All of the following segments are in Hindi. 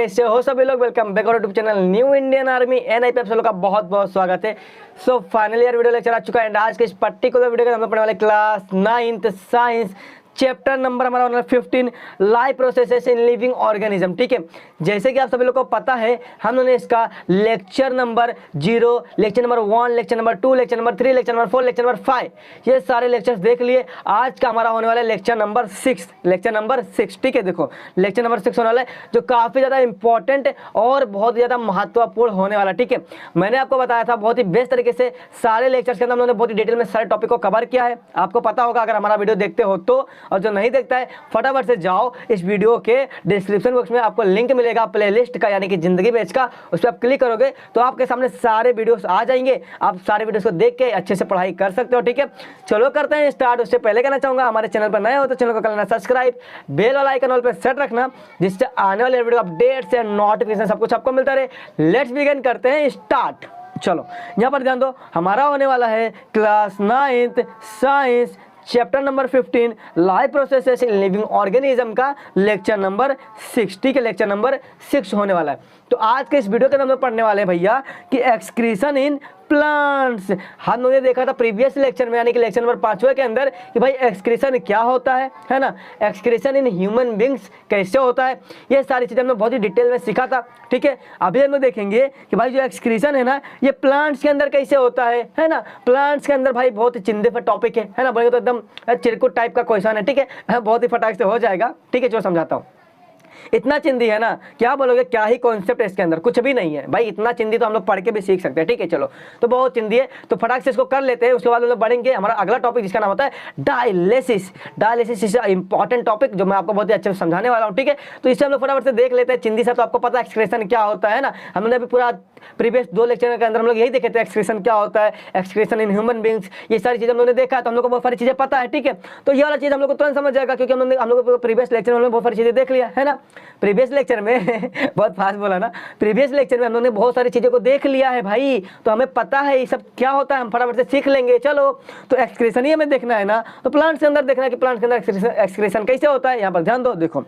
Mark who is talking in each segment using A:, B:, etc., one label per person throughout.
A: कैसे हो सभी लोग। Welcome back YouTube channel new Indian army NI पे आप सब लोग का बहुत बहुत स्वागत है। सो फाइनली यार वीडियो लेक्चर आ चुका है एंड आज के इस पर्टिकुलर वीडियो के हम लोग पढ़ने वाले class 9th science chapter number हमारा 15 life processes in living organism. ठीक है, जैसे कि आप सभी लोग को पता है हम लोगों ने इसका lecture number 0, lecture number 1, lecture number 2, lecture number 3, lecture number 4, lecture number 5 ये सारे लेक्चर्स देख लिए। आज का हमारा होने वाला है लेक्चर नंबर 6, लेक्चर नंबर 6। ठीक है, देखो लेक्चर नंबर 6 होने वाला है जो काफ़ी ज़्यादा इंपॉर्टेंट और बहुत ज़्यादा महत्वपूर्ण होने वाला। ठीक है, मैंने आपको बताया था बहुत ही बेस्ट तरीके से सारे लेक्चर्स के अंदर हम लोगों ने बहुत ही डिटेल में सारे टॉपिक को कवर किया है। आपको पता होगा अगर हमारा वीडियो देखते हो तो, और जो नहीं देखता है फटाफट से जाओ इस वीडियो के डिस्क्रिप्शन बॉक्स में आपको लिंक मिलेगा प्लेलिस्ट का, यानी कि जिंदगी बेच का। उस पर आप क्लिक करोगे तो आपके सामने सारे वीडियोस आ जाएंगे। आप सारे वीडियोस को देख के अच्छे से पढ़ाई कर सकते हो। ठीक है, चलो करते हैं स्टार्ट। उससे पहले कहना चाहूंगा हमारे चैनल पर नए हो तो चैनल को कर लेना सब्सक्राइब, बेल वाला आइकन ऑल पे सेट रखना जिससे आने वाले वीडियो अपडेट्स एंड नोटिफिकेशन सब कुछ आपको मिलता रहे। लेट्स बिगिन करते हैं स्टार्ट। चलो यहाँ पर ध्यान दो, हमारा होने वाला है class 9th science chapter number 15 life processes in living organism का लेक्चर नंबर 6। ठीक है, लेक्चर नंबर 6 होने वाला है। तो आज के इस वीडियो के अंदर हम लोग पढ़ने वाले हैं भैया कि एक्सक्रीशन इन प्लांट्स। हम लोगों ने देखा था प्रीवियस लेक्चर में, यानी कि लेक्चर नंबर 5वें के अंदर कि भाई एक्सक्रीशन क्या होता है ना, एक्सक्रीशन इन ह्यूमन बींग्स कैसे होता है, ये सारी चीज़ें हमने बहुत ही डिटेल में सीखा था। ठीक है, अभी हम लोग देखेंगे कि भाई जो एक्सक्रीशन है ना ये प्लांट्स के अंदर कैसे होता है ना। प्लांट्स के अंदर भाई बहुत ही चिंदे पर टॉपिक है ना, बोलेंगे तो एकदम चिरकुट टाइप का क्वेश्चन है। ठीक है, बहुत ही फटाक से हो जाएगा। ठीक है, जो समझाता हूँ इतना चिंदी है ना, क्या बोलोगे, क्या ही कॉन्सेप्ट है इसके अंदर, कुछ भी नहीं है भाई। इतना चिंदी तो हम लोग पढ़ के भी सीख सकते हैं। ठीक है, चलो तो बहुत चिंदी है तो फटाक से इसको कर लेते हैं। उसके बाद हम लोग बढ़ेंगे हमारा अगला टॉपिक जिसका नाम होता है dialysis. Dialysis is important topic जो मैं आपको बहुत ही अच्छे से समझाने वाला हूँ। ठीक है, तो इससे हम लोग फटाफट से देख लेते हैं चिंदी से। तो आपको पता है एक्सक्रीशन क्या होता है ना, हमने अभी पूरा प्रीवियस 2 लेक्चर के अंदर हम लोग यही देखे थे एक्सक्रीशन क्या होता है, एक्सक्रीशन इन ह्यूमन बींग्स, ये सारी चीज़ें हम लोगों ने देखा है। तो हम लोग को बहुत सारी चीज़ें पता है। ठीक है, तो ये वाला चीज़ हम लोग को तुरंत समझ जाएगा क्योंकि हम लोग प्रीवियस लेक्चर में बहुत सारी चीज़ें देख लिया है ना। प्रीवियस लेक्चर में बहुत फास्ट बोला ना, प्रीवियस लेक्चर में हम लोगों ने बहुत सारी चीज़ों को देख लिया है भाई, तो हमें पता है ये सब क्या होता है, हम फटाफट से सीख लेंगे। चलो तो एक्सक्रीशन ही हमें देखना है ना, तो प्लांट्स के अंदर देखना है कि प्लांट्स के अंदर एक्सक्रीशन कैसे होता है। यहाँ पर ध्यान दो, देखो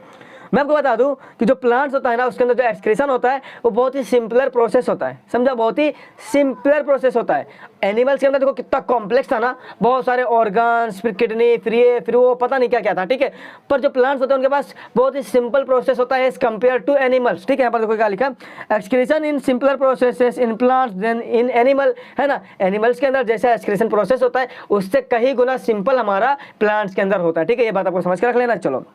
A: मैं आपको बता दूं कि जो प्लांट्स होता है ना उसके अंदर जो एक्सक्रीशन होता है वो बहुत ही सिंपलर प्रोसेस होता है, समझा, बहुत ही सिंपलर प्रोसेस होता है। एनिमल्स के अंदर देखो कितना कॉम्प्लेक्स था ना, बहुत सारे ऑर्गन्स, फिर किडनी, फिर वो पता नहीं क्या क्या था। ठीक है, पर जो प्लांट्स होते हैं उनके पास बहुत ही सिंपल प्रोसेस होता है एज कम्पेयर टू एनिमल्स। ठीक है, यहाँ पर देखो क्या लिखा, excretion in simpler processes in plants than in animal, है ना। एनिमल्स के अंदर जैसा एक्सक्रीशन प्रोसेस होता है उससे कहीं गुना सिंपल हमारा प्लांट्स के अंदर होता है। ठीक है, ये बात आपको समझ के रख लेना। चलो,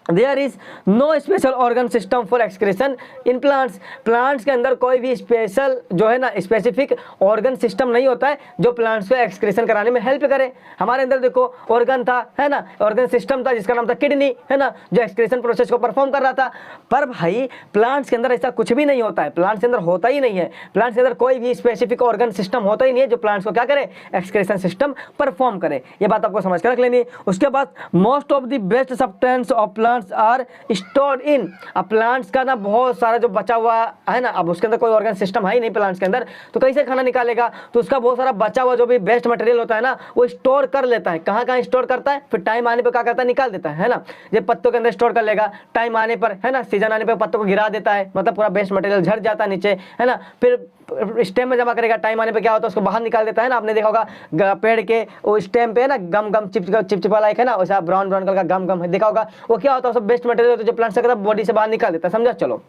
A: there is no special organ system for excretion in plants. Plants के अंदर कोई भी स्पेशल जो है ना स्पेसिफिक ऑर्गन सिस्टम नहीं होता है जो प्लांट्स को एक्सक्रीशन कराने में हेल्प करे। हमारे अंदर देखो ऑर्गन था, है ना, ऑर्गन सिस्टम था जिसका नाम था किडनी, है ना, जो एक्सक्रीशन प्रोसेस को परफॉर्म कर रहा था। पर भाई प्लांट्स के अंदर ऐसा कुछ भी नहीं होता है, प्लांट्स के अंदर होता ही नहीं है। प्लांट्स के अंदर कोई भी स्पेसिफिक ऑर्गन सिस्टम होता ही नहीं है जो प्लांट्स को क्या करे, एक्सक्रीशन सिस्टम परफॉर्म करे। ये बात आपको समझ कर रख लेनी है। उसके बाद most of the best substance of plants are stored in. अब प्लांट्स का ना बहुत सारा जो बचा हुआ है ना, अब उसके अंदर कोई ऑर्गन सिस्टम है ही नहीं प्लांट्स के अंदर, तो कैसे खाना निकालेगा, तो उसका बहुत सारा बचा हुआ जो भी बेस्ट मटेरियल होता है ना वो स्टोर कर लेता है। कहाँ कहाँ स्टोर करता है, फिर टाइम आने पर क्या करता है, निकाल देता है ना। ये पत्तों के अंदर स्टोर कर लेगा, टाइम आने पर, है ना, सीजन आने पर पत्तों को गिरा देता है, मतलब पूरा बेस्ट मटेरियल झड़ जाता है नीचे, है ना। फिर स्टेम में जमा करेगा, टाइम आने पे क्या होता है उसको बाहर निकाल देता है ना। आपने देखा होगा पेड़ के वो स्टेम पे ना गम गम चिपचिपा लाइक है ना, वैसा ब्राउन ब्राउन कलर का गम गम देखा होगा, वो क्या होता है सब बेस्ट मटेरियल होता है जो प्लांट से बॉडी से बाहर निकाल देता है, समझा। चलो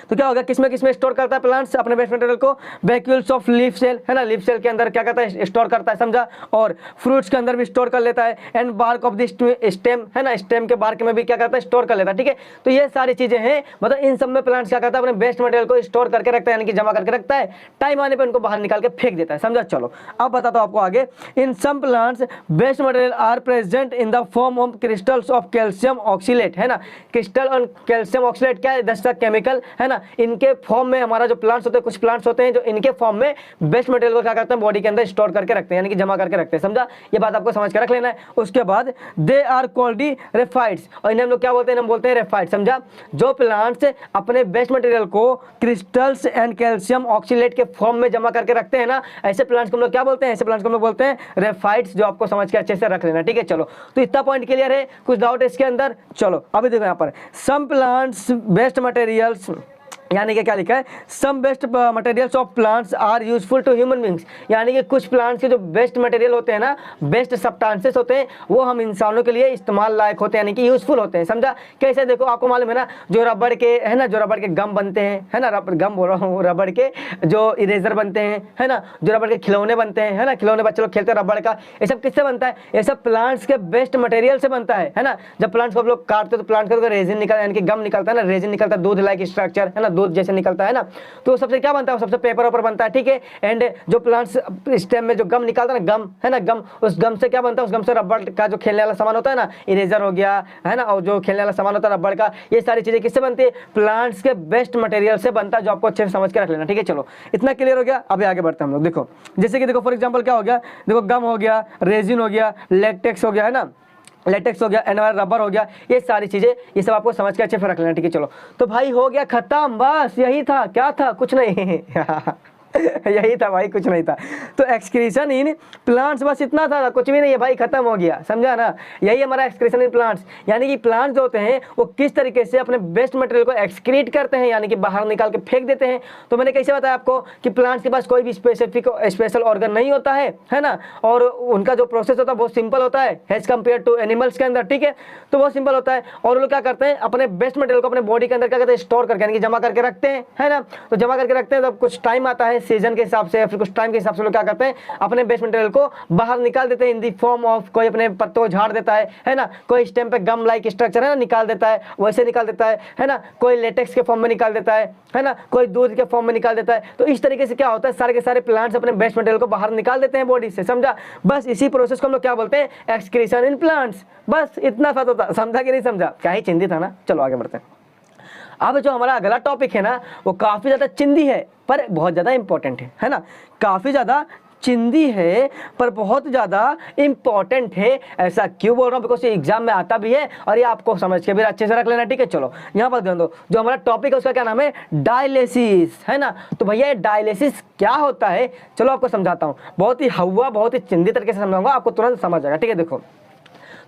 A: तो क्या होगा, किसमें स्टोर करता है प्लांट्स अपने वेस्ट मटेरियल को, वैक्यूल्स ऑफ लीफ सेल, है ना, लीफ सेल के अंदर क्या करता है, स्टोर करता है, समझा। और फ्रूट्स के अंदर भी स्टोर कर लेता है, and bark of this stem, है ना, स्टेम के बार्क में भी क्या करता है, स्टोर कर लेता है। ठीक है, तो ये सारी चीजें हैं, मतलब इन सब में प्लांट्स क्या करता है, अपने वेस्ट मटेरियल को स्टोर करके रखता है, यानी कि जमा करके रखता है, टाइम आने पर उनको बाहर निकाल के फेंक देता है, समझा। चलो अब बताता हूँ आपको आगे। In some plants waste material are present in the form of crystals of calcium oxalate, है ना। क्रिस्टल और कैल्शियम ऑक्सीलेट क्या है, दस्तक केमिकल, है ना, इनके फॉर्म में हमारा जो प्लांट्स होते हैं, कुछ प्लांट्स होते हैं जो इनके फॉर्म में बेस्ट मटेरियल को क्या करते हैं, बॉडी के अंदर स्टोर करके रखते हैं, यानी कि जमा करके रखते हैं, समझा। ये बात आपको समझ के रख लेना है। उसके बाद दे आर कॉल्ड रेफाइट्स, और इन्हें हम लोग क्या बोलते हैं, हम बोलते हैं रेफाइट, समझा। जो प्लांट्स अपने बेस्ट मटेरियल को क्रिस्टल्स एंड कैल्शियम ऑक्सीलेट के फॉर्म में जमा करके रखते हैं ना, ऐसे प्लांट्स को हम लोग क्या बोलते हैं, ऐसे प्लांट्स को हम लोग बोलते हैं रेफाइट्स, जो आपको समझ के अच्छे से रख लेना। ठीक है, चलो तो इतना पॉइंट क्लियर है, कुछ डाउट है इसके अंदर। चलो अभी देखो यहाँ पर सम प्लांट्स बेस्ट मटेरियल्स यानी कि क्या लिखा है, some best materials of plants are useful to human beings, यानी कि कुछ प्लांट्स के जो बेस्ट मटेरियल होते हैं ना, बेस्ट सब्सटेंसेस होते हैं, वो हम इंसानों के लिए इस्तेमाल लायक होते हैं, यानी कि यूजफुल होते हैं। समझा कैसे? देखो आपको मालूम है ना, जो रबड़ के है ना, जो रबड़ के गम बनते हैं, है ना, गम बोल रहा हूँ, रबड़ के जो इरेजर बनते हैं, है ना, जो रबड़ के खिलौने बनते हैं, है ना, खिलौने बच्चे लोग खेलते हैं रबड़ का, ये सब किससे बनता है? ये सब प्लांट्स के बेस्ट मटेरियल से बनता है ना। जब प्लांट्स को आप लोग काटते हो तो प्लांट का रेजिन निकलता है, यानी कि गम निकलता है ना, रेजिन निकलता है, दूध लाइक स्ट्रक्चर, है ना, दूध जैसे निकलता है ना, तो सबसे क्या बनता है? सबसे पेपर ऊपर बनता है, ठीक है। एंड जो प्लांट्स स्टेम में जो गम निकलता है ना, गम है ना, गम, उस गम से क्या बनता है? उस गम से रबड़ का जो खेलने वाला सामान होता है ना, इरेजर हो गया, है ना, और जो खेलने वाला सामान होता है रबड़ का, ये सारी चीजें किससे बनती है? प्लांट्स के बेस्ट मटेरियल से बनता है, जो आपको अच्छे से समझ के रख लेना, ठीक है। चलो इतना क्लियर हो गया, अभी आगे बढ़ते हैं हम लोग। देखो जैसे कि देखो फॉर एग्जाम्पल क्या हो गया, देखो गम हो गया, रेजिन हो गया, लेटेक्स हो गया, है ना, लेटेक्स हो गया, एंड रबर हो गया, ये सारी चीजें, ये सब आपको समझ के अच्छे से रख लेना, ठीक है। चलो तो भाई हो गया खत्म, बस यही था, क्या था? कुछ नहीं यही था भाई, कुछ नहीं था। तो एक्सक्रीशन इन प्लांट्स, बस इतना था, कुछ भी नहीं है भाई, खत्म हो गया, समझा ना। यही हमारा एक्सक्रीशन इन प्लांट्स, यानी कि प्लांट्स जो होते हैं वो किस तरीके से अपने बेस्ट मटेरियल को एक्सक्रीट करते हैं, यानी कि बाहर निकाल के फेंक देते हैं। तो मैंने कैसे बताया आपको कि प्लांट्स के पास कोई भी स्पेशल ऑर्गन नहीं होता है ना, और उनका जो प्रोसेस होता है बहुत सिंपल होता है एज कम्पेयर टू एनिमल्स के अंदर, ठीक है। तो बहुत सिंपल होता है, और वो लोग क्या करते हैं? अपने बेस्ट मटेरियल को अपने बॉडी के अंदर क्या करते हैं? स्टोर करके, यानी कि जमा करके रखते हैं, है ना। तो जमा करके रखते हैं, तब कुछ टाइम आता है सीजन के हिसाब से या फिर कुछ टाइम के हिसाब से लोग क्या करते हैं? अपने बेस्ट मटेरियल को बाहर निकाल देते हैं इन दी फॉर्म ऑफ, कोई अपने पत्तों झाड़ देता है ना, कोई स्टेम पे गम लाइक स्ट्रक्चर है ना निकाल देता है, वैसे निकाल देता है ना, कोई लेटेक्स के फॉर्म में निकाल देता है ना, कोई दूध के फॉर्म में निकाल देता है। तो इस तरीके से क्या होता है, सारे के सारे प्लांट्स अपने बेस्ट मटेरियल को बाहर निकाल देते हैं बॉडी से, समझा। बस इसी प्रोसेस को हम लोग क्या बोलते हैं? Excretion in plants. बस इतना सा तो था, समझा कि नहीं समझा? क्या ही चिंदी था ना। चलो आगे बढ़ते हैं। अब जो हमारा अगला टॉपिक है ना, वो काफी ज्यादा चिंदी है पर बहुत ज्यादा इंपॉर्टेंट है ना। काफी ज्यादा चिंदी है पर बहुत ज्यादा इंपॉर्टेंट है। ऐसा क्यों बोल रहा हूँ? बिकॉज ये एग्जाम में आता भी है और ये आपको समझ के भी अच्छे से रख लेना, ठीक है। चलो यहाँ पर ध्यान दो, जो हमारा टॉपिक है उसका क्या नाम है? डायलिसिस, है ना। तो भैया ये डायलिसिस क्या होता है? चलो आपको समझाता हूँ, बहुत ही हवा, बहुत ही चिंदी तरीके से समझाऊंगा, आपको तुरंत समझ आएगा, ठीक है। देखो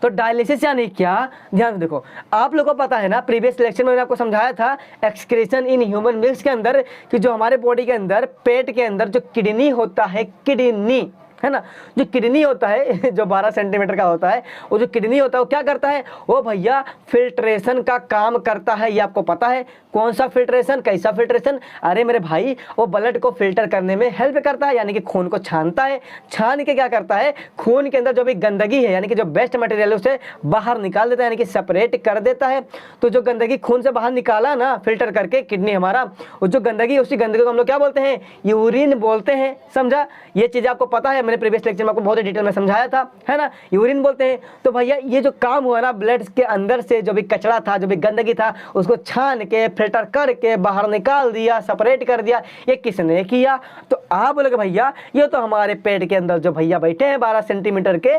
A: तो डायलिसिस यानी क्या, ध्यान से देखो। आप लोगों को पता है ना, प्रीवियस लेक्चर में मैंने आपको समझाया था एक्सक्रीशन इन ह्यूमन बींग्स के अंदर, कि जो हमारे बॉडी के अंदर, पेट के अंदर जो किडनी होता है, किडनी है ना, जो किडनी होता है जो 12 सेंटीमीटर का होता है, वो जो किडनी होता है वो क्या करता है? वो भैया फिल्ट्रेशन का काम करता है। ये आपको पता है। कौन सा फिल्ट्रेशन? कैसा फिल्ट्रेशन? अरे मेरे भाई, वो ब्लड को फिल्टर करने में हेल्प करता है, यानी कि खून को छानता है। छान के क्या करता है? खून के अंदर जो भी गंदगी है, यानी कि जो बेस्ट मटेरियल है उसे बाहर निकाल देता है, यानी कि सेपरेट कर देता है। तो जो गंदगी खून से बाहर निकाला ना फिल्टर करके किडनी हमारा, वो जो गंदगी, उसी गंदगी को हम लोग क्या बोलते हैं? यूरिन बोलते हैं, समझा। ये चीज आपको पता है, मैंने प्रीवियस लेक्चर में आपको बहुत ही डिटेल में समझाया था, है ना। यूरिन बोलते हैं। तो भैया ये जो काम हुआ ना, ब्लड के अंदर से जो भी कचरा था, जो भी गंदगी था, उसको छान के फिल्टर करके बाहर निकाल दिया, सेपरेट कर दिया, ये किसने किया? तो आप बोलोगे भैया ये तो हमारे पेट के अंदर जो भैया बैठे हैं 12 सेंटीमीटर के,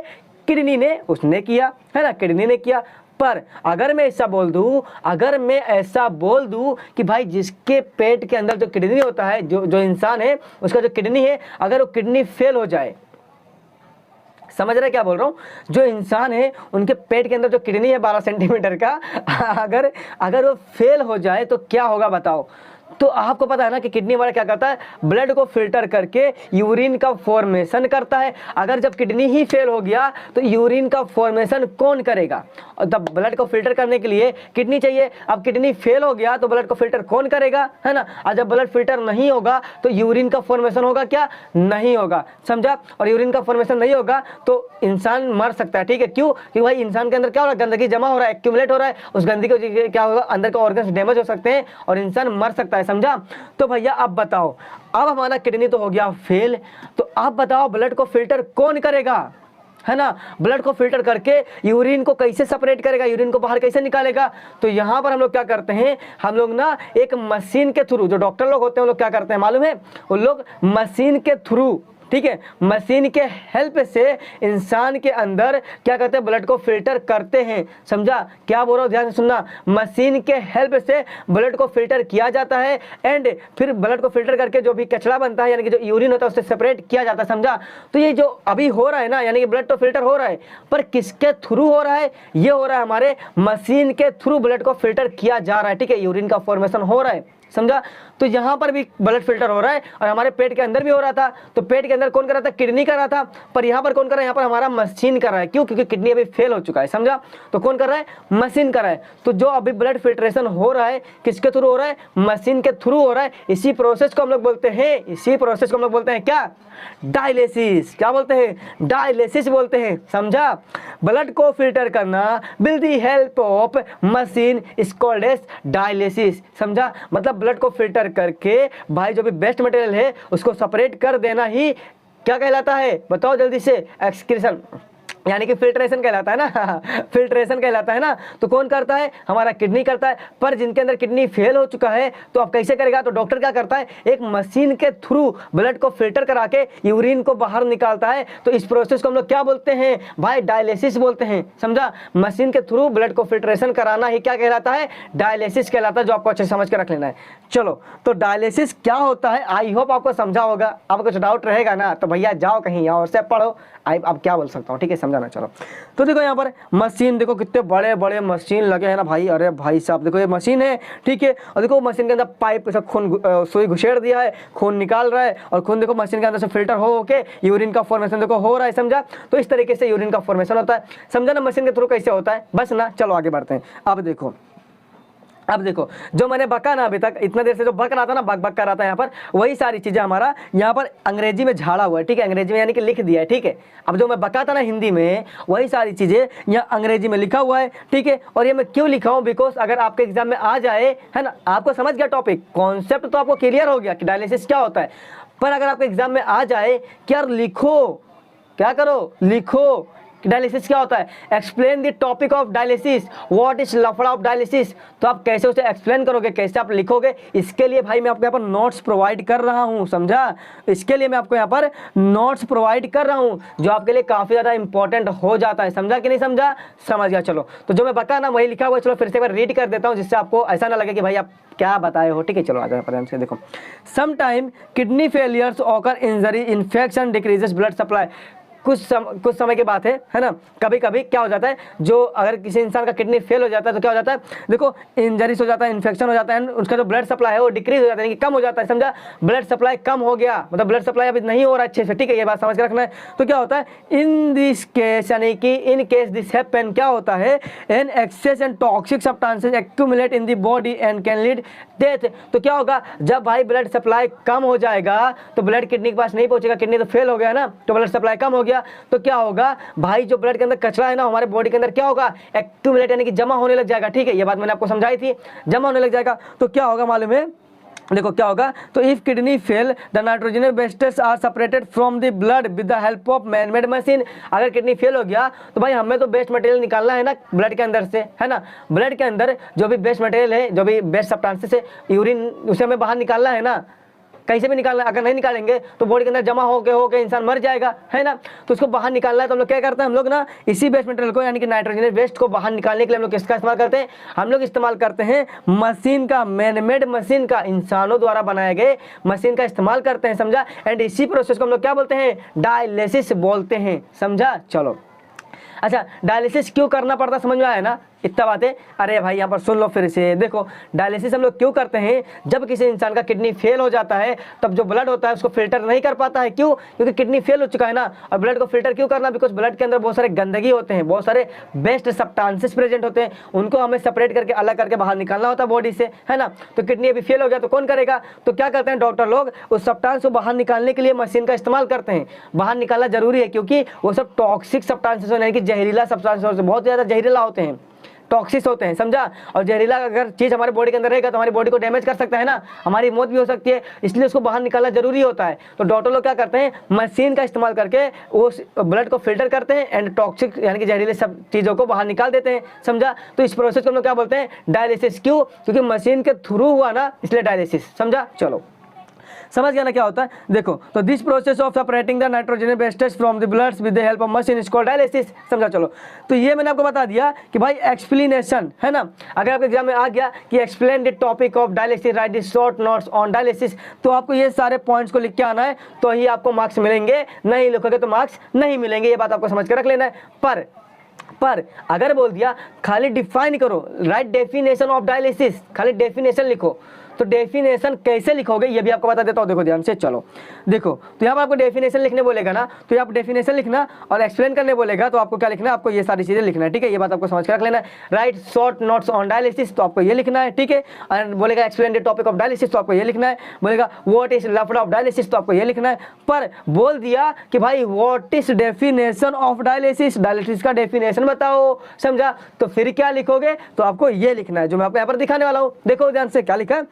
A: किडनी ने, उसने किया, है ना, किडनी ने किया। पर अगर मैं ऐसा बोल दूं कि भाई जिसके पेट के अंदर जो किडनी होता है, जो इंसान है, उसका जो किडनी है, अगर वो किडनी फेल हो जाए, समझ रहे क्या बोल रहा हूँ? जो इंसान है उनके पेट के अंदर जो किडनी है 12 सेंटीमीटर का, अगर वो फेल हो जाए तो क्या होगा बताओ? तो आपको पता है ना कि किडनी हमारा क्या करता है? ब्लड को फिल्टर करके यूरिन का फॉर्मेशन करता है। अगर जब किडनी ही फेल हो गया तो यूरिन का फॉर्मेशन कौन करेगा? और तब ब्लड को फिल्टर करने के लिए किडनी चाहिए। अब किडनी फेल हो गया तो ब्लड को फिल्टर कौन करेगा, है ना। और जब ब्लड फिल्टर नहीं होगा तो यूरिन का फॉर्मेशन होगा क्या? नहीं होगा, समझा। और यूरिन का फॉर्मेशन नहीं होगा तो इंसान मर सकता है, ठीक है। क्यों? क्योंकि भाई इंसान के अंदर क्या हो रहा है? गंदगी जमा हो रहा है, एक्यूमुलेट हो रहा है। उस गंदगी को क्या होगा? अंदर के ऑर्गन्स डैमेज हो सकते हैं और इंसान मर सकता है, समझा। तो भैया अब बताओ, अब हमारा किडनी तो हो गया फेल, तो अब बताओ ब्लड को फिल्टर कौन करेगा, है ना। ब्लड को फिल्टर करके यूरिन को कैसे सेपरेट करेगा, यूरिन को बाहर कैसे निकालेगा? तो यहाँ पर हम लोग क्या करते हैं, हम लोग ना एक मशीन के थ्रू, जो डॉक्टर लोग होते हैं वो लोग क्या करते हैं मालूम है? वो लोग मशीन के थ्रू, ठीक है, मशीन के हेल्प से इंसान के अंदर क्या करते हैं? ब्लड को फिल्टर करते हैं, समझा। क्या बोल रहा हूँ, ध्यान से सुनना। मशीन के हेल्प से ब्लड को फिल्टर किया जाता है एंड फिर ब्लड को फिल्टर करके जो भी कचरा बनता है, यानी कि जो यूरिन होता है, उससे सेपरेट किया जाता है, समझा। तो ये जो अभी हो रहा है ना, यानी कि ब्लड तो फिल्टर हो रहा है, पर किसके थ्रू हो रहा है? ये हो रहा है हमारे मशीन के थ्रू ब्लड को फिल्टर किया जा रहा है, ठीक है। यूरिन का फॉर्मेशन हो रहा समझा। तो यहाँ पर भी ब्लड फिल्टर हो रहा है और हमारे पेट के अंदर भी हो रहा था। तो पेट के अंदर कौन कर रहा था, किडनी कर रहा था, पर यहाँ पर कौन कर रहा है, यहाँ पर हमारा मशीन कर रहा है। क्यों, क्योंकि किडनी अभी फेल हो चुका है, समझा। तो कौन कर रहा है, मशीन कर रहा है। तो जो अभी ब्लड फिल्ट्रेशन हो रहा है किसके थ्रू हो रहा है, मशीन के थ्रू हो रहा है। इसी प्रोसेस को हम लोग बोलते हैं, इसी प्रोसेस को हम लोग बोलते हैं क्या, डायलिसिस। क्या बोलते हैं, डायलिसिस बोलते हैं, समझा। ब्लड को फिल्टर करना with the help of machine is called as dialysis, समझा। मतलब ब्लड को फिल्टर करके भाई जो भी बेस्ट मटेरियल है उसको सेपरेट कर देना ही क्या कहलाता है, बताओ जल्दी से, एक्सक्रीशन यानी कि फिल्ट्रेशन कहलाता है ना फिल्ट्रेशन कहलाता है ना। तो कौन करता है, हमारा किडनी करता है। पर जिनके अंदर किडनी फेल हो चुका है तो अब कैसे करेगा, तो डॉक्टर क्या करता है, एक मशीन के थ्रू ब्लड को फिल्टर करा के यूरिन को बाहर निकालता है। तो इस प्रोसेस को हम लोग क्या बोलते हैं भाई, डायलिसिस बोलते हैं, समझा। मशीन के थ्रू ब्लड को फिल्ट्रेशन कराना ही क्या कहलाता है, डायलिसिस कहलाता है, जो आपको अच्छे से समझ के रख लेना है। चलो, तो डायलिसिस क्या होता है, आई होप आपको समझा होगा। अब कुछ डाउट रहेगा ना तो भैया जाओ कहीं और से पढ़ो, अब क्या बोल सकता हूँ, ठीक है, समझाना। चलो, तो देखो यहाँ पर मशीन, देखो कितने बड़े बड़े मशीन लगे हैं ना भाई। अरे भाई साहब देखो ये मशीन है, ठीक है। और देखो मशीन के अंदर पाइप से खून सुई घुसेड़ दिया है, खून निकाल रहा है। और खून देखो मशीन के अंदर से फिल्टर हो के यूरिन का फॉर्मेशन देखो हो रहा है, समझा। तो इस तरीके से यूरिन का फॉर्मेशन होता है, समझा ना, मशीन के थ्रू कैसे होता है, बस ना। चलो आगे बढ़ते हैं। अब देखो जो मैंने बका ना अभी तक, इतना देर से जो बक रहा था ना, बक कर रहा था यहाँ पर, वही सारी चीज़ें हमारा यहाँ पर अंग्रेजी में झाड़ा हुआ है, ठीक है, अंग्रेजी में यानी कि लिख दिया है, ठीक है। अब जो मैं बका था ना हिंदी में, वही सारी चीज़ें यहाँ अंग्रेजी में लिखा हुआ है, ठीक है। और ये मैं क्यों लिखा हूँ, बिकॉज अगर आपके एग्जाम में आ जाए, है ना, आपको समझ गया टॉपिक, कॉन्सेप्ट तो आपको क्लियर हो गया कि डायलिसिस क्या होता है। पर अगर आपके एग्जाम में आ जाए कि यार लिखो, क्या करो, लिखो डायलिसिस क्या होता है, explain the topic of dialysis, what is लफड़ा ऑफ डायलिसिस। तो आप कैसे उसे एक्सप्लेन करोगे, कैसे आप लिखोगे, इसके लिए भाई मैं आपको यहाँ पर नोट्स प्रोवाइड कर रहा हूँ, समझा। इसके लिए मैं आपको यहाँ पर नोट्स प्रोवाइड कर रहा हूँ, जो आपके लिए काफ़ी ज़्यादा इंपॉर्टेंट हो जाता है, समझा कि नहीं समझा, समझ गया। चलो, तो जो मैं बता ना वही लिखा हुआ है, चलो फिर से एक बार रीड कर देता हूँ, जिससे आपको ऐसा ना लगे कि भाई आप क्या बताए हो, ठीक है। चलो आ जाए से, देखो, sometime kidney failures occur injury infection decreases blood supply. कुछ समय के बाद है ना, कभी कभी क्या हो जाता है, जो अगर किसी इंसान का किडनी फेल हो जाता है तो क्या हो जाता है, देखो इंजरीज हो जाता है, इन्फेक्शन हो जाता है, उसका जो ब्लड सप्लाई है वो डिक्रीज हो जाता है, कम हो जाता है, समझा। ब्लड सप्लाई कम हो गया, मतलब ब्लड सप्लाई अभी नहीं हो रहा है अच्छे से, ठीक है, ये बात समझ के रखना है। तो क्या होता है, इन दिस केस, यानी कि इन केस दिस हैपन, क्या होता है, an excess and toxic substances accumulate in the body and can lead death. तो क्या होगा, जब भाई ब्लड सप्लाई कम हो जाएगा तो ब्लड किडनी के पास नहीं पहुंचेगा, किडनी तो फेल हो गया ना, तो ब्लड सप्लाई कम हो गया, तो क्या होगा भाई, जो ब्लड के अंदर कचरा है ना हमारे बॉडी के अंदर, क्या होगा, एक्यूमुलेट यानी कि जमा होने लग जाएगा, ठीक है, ये बात मैंने आपको समझाई थी, जमा होने लग जाएगा। तो क्या होगा मालूम है, देखो क्या होगा, तो if kidney fail the nitrogenous wastage are separated from the blood with the help of man made machine. अगर किडनी फेल हो गया तो भाई हमें तो बेस्ट मटेरियल निकालना है ना ब्लड के अंदर से, है ना। ब्लड के अंदर जो भी बेस्ट मटेरियल है, जो भी बेस्ट सब्सटेंसेस है, यूरिन, उसे हमें बाहर निकालना है ना, कैसे भी निकालना है। अगर नहीं निकालेंगे तो बॉडी के अंदर जमा होके इंसान मर जाएगा, है ना। तो उसको बाहर निकालना है तो हम लोग क्या करते हैं, हम लोग ना इसी वेस्ट मटेरियल को, यानी कि नाइट्रोजन वेस्ट को बाहर निकालने के लिए हम लोग किसका इस्तेमाल करते हैं, हम लोग इस्तेमाल करते हैं मशीन का, मैनमेड मशीन का, इंसानों द्वारा बनाए गए मशीन का इस्तेमाल करते हैं, समझा। एंड इसी प्रोसेस को हम लोग क्या बोलते हैं, डायलिसिस बोलते हैं, समझा। चलो, अच्छा, डायलिसिस क्यों करना पड़ता, समझ में आया ना, इतना बातें। अरे भाई यहाँ पर सुन लो फिर से, देखो डायलिसिस हम लोग क्यों करते हैं, जब किसी इंसान का किडनी फेल हो जाता है तब जो ब्लड होता है उसको फिल्टर नहीं कर पाता है, क्यों, क्योंकि किडनी फेल हो चुका है ना। और ब्लड को फिल्टर क्यों करना, बिकॉज ब्लड के अंदर बहुत सारे गंदगी होते हैं, बहुत सारे बेस्ट सब्सटेंसेस प्रेजेंट होते हैं, उनको हमें सेपरेट करके अलग करके बाहर निकालना होता है बॉडी से, है ना। तो किडनी अभी फेल हो गया तो कौन करेगा, तो क्या करते हैं डॉक्टर लोग, उस सब्सटेंस को बाहर निकालने के लिए मशीन का इस्तेमाल करते हैं। बाहर निकालना जरूरी है क्योंकि वो सब टॉक्सिक सब्सटेंसेस यानी कि जहरीला सब्सटेंस, बहुत ज़्यादा जहरीला होते हैं, टॉक्सिस होते हैं, समझा। और जहरीला अगर चीज़ हमारे बॉडी के अंदर रहेगा तो हमारी बॉडी को डैमेज कर सकता है ना, हमारी मौत भी हो सकती है, इसलिए उसको बाहर निकालना जरूरी होता है। तो डॉक्टर लोग क्या करते हैं, मशीन का इस्तेमाल करके उस ब्लड को फिल्टर करते हैं एंड टॉक्सिक यानी कि जहरीले सब चीज़ों को बाहर निकाल देते हैं, समझा। तो इस प्रोसेस को हम लोग क्या बोलते हैं, डायलिसिस। क्यों, क्योंकि मशीन के थ्रू हुआ ना, इसलिए डायलिसिस, समझा। चलो समझ गया ना क्या होता है, देखो, तो this process of separating the nitrogen wastage from the bloods with the help of machine is called dialysis, समझा। चलो, तो ये मैंने आपको बता दिया कि भाई एक्सप्लेनेशन, है ना। अगर आपके एग्जाम में आ गया कि explain the topic of dialysis, right the short notes on dialysis, तो आपको ये सारे पॉइंट्स को लिख के आना है, तो ही आपको मार्क्स मिलेंगे, नहीं लिखोगे तो मार्क्स नहीं मिलेंगे, ये बात आपको समझ के रख लेना है। पर अगर बोल दिया खाली डिफाइन करो, राइट डेफिनेशन ऑफ डायलिसिस, खाली डेफिनेशन लिखो, तो डेफिनेशन कैसे लिखोगे ये भी आपको बता देता हूँ। देखो ध्यान से, चलो देखो, तो यहाँ पर आपको डेफिनेशन लिखने बोलेगा ना, तो यहाँ पर डेफिनेशन लिखना और एक्सप्लेन करने बोलेगा, तो आपको क्या लिखना है, आपको ये सारी चीजें लिखना है, ठीक है। ये बात आपको समझ कर रख लेना है। Right short notes on dialysis, तो आपको ये लिखना है, ठीक है। और बोलेगा explain the topic of dialysis, तो आपको ये लिखना है। बोलेगा व्हाट इज लफड़ा ऑफ डायलिसिस, तो आपको ये लिखना है। पर बोल दिया कि भाई what is definition of dialysis, dialysis का डेफिनेशन बताओ, समझा। तो फिर क्या लिखोगे, तो आपको ये लिखना है जो मैं आपको यहाँ पर दिखाने वाला हूँ। देखो ध्यान से क्या लिखा है,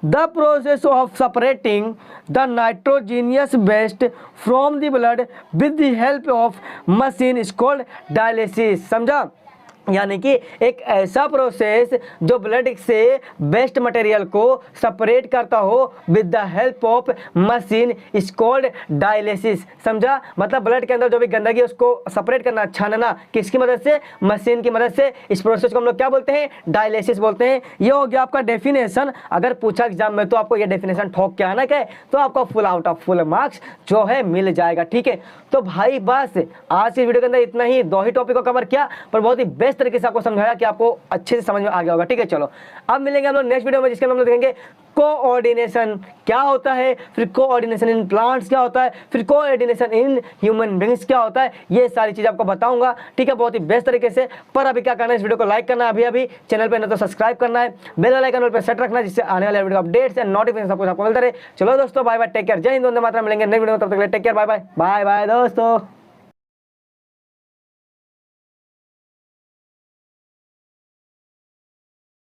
A: the process of separating the nitrogenous waste from the blood with the help of machine is called dialysis, समझा। यानी कि एक ऐसा प्रोसेस जो ब्लड से वेस्ट मटेरियल को सेपरेट करता हो with the help of machine is called dialysis, समझा। मतलब ब्लड के अंदर जो भी गंदगी है उसको सेपरेट करना, छानना, किसकी मदद से, मशीन की मदद से। इस प्रोसेस को हम लोग क्या बोलते हैं, डायलिसिस बोलते हैं। ये हो गया आपका डेफिनेशन। अगर पूछा एग्जाम में तो आपको ये डेफिनेशन ठोक के आना है, तो आपको full out of full marks जो है मिल जाएगा, ठीक है। तो भाई बस आज की वीडियो के अंदर इतना ही, 2 ही टॉपिक को कवर किया, पर बहुत ही बेस्ट तरीके से आपको समझाया कि आपको अच्छे से समझ में आ गया होगा, ठीक है। चलो अब मिलेंगे हम लोग नेक्स्ट वीडियो में, जिसके हम लोग देखेंगे कोऑर्डिनेशन क्या होता है, फिर कोऑर्डिनेशन इन प्लांट्स क्या होता है, फिर कोऑर्डिनेशन इन ह्यूमन बीइंग्स क्या होता है। ये सारी चीज आपको बताऊंगा, ठीक है, बहुत ही बेस्ट तरीके से। पर अभी क्या करना है, इस वीडियो को लाइक करना है अभी, चैनल पे न तो सब्सक्राइब करना है, बेल आइकन पे सेट रखना है, जिससे आने वाले वीडियो अपडेट्स एंड नोटिफिकेशन सब कुछ आपको मिलता रहे। चलो दोस्तों, बाय बाय, टेक केयर, जय हिंद, वंदे मातरम। मिलेंगे नेक्स्ट वीडियो में, तब तक के लिए take care, bye bye, bye bye दोस्तों।